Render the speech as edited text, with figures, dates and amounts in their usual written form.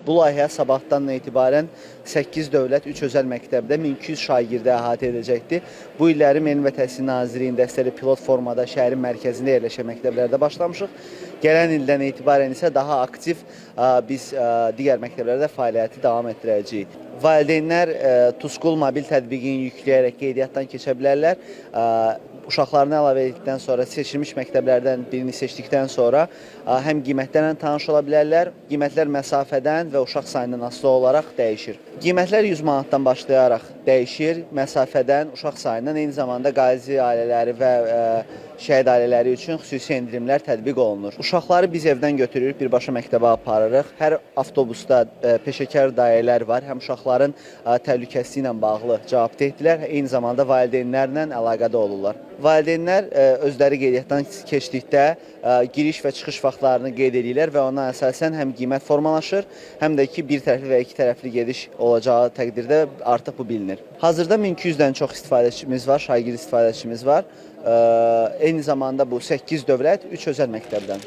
Bu layihə sabahdan etibarən 8 dövlət, 3 özəl məktəbdə 1200 şagirdə əhatə edəcəkdir. Bu illəri Elm və Təhsil Nazirliyinin dəstəkli pilot formada şəhərin mərkəzində yerləşən məktəblərdə başlamışıq. Gələn ildən etibarən isə daha aktiv biz digər məktəblərdə fəaliyyəti davam etdirəcəyik. Valideynlər Tuskul mobil tətbiqini yükləyərək qeydiyyatdan keçə bilərlər. Uşaqlarını əlavə etdikdən sonra seçilmiş məktəblərdən birini seçdikdən sonra həm qiymətlərlə tanış ola bilərlər. Qiymətlər məsafədən və uşaq sayından asılı olaraq dəyişir. Qiymətlər 100 manatdan başlayaraq dəyişir, məsafədən, uşaq sayından, eyni zamanda qazi ailələri və şəhid ailələri üçün xüsusi endirimlər tətbiq olunur. Uşaqları biz evdən götürürük, birbaşa məktəbə aparırıq. Hər avtobusda peşəkar dairələr var, həm uşaqların təhlükəsizliyi ilə bağlı cavabdehdirlər, eyni zamanda valideynlərlə əlaqədə olurlar. Valideynlər özləri qeydiyyatdan keçdikdə giriş və çıxış vaxtlarını qeyd edirlər və ona əsasən həm qiymət formalaşır, həm də ki, bir tərəfli və iki tərəfli gediş olacağı təqdirdə artıq bu bilinir. Hazırda 1200-dən çox istifadəçimiz var, şagird istifadəçimiz var. Eyni zamanda bu 8 dövlət, 3 özəl məktəbdən.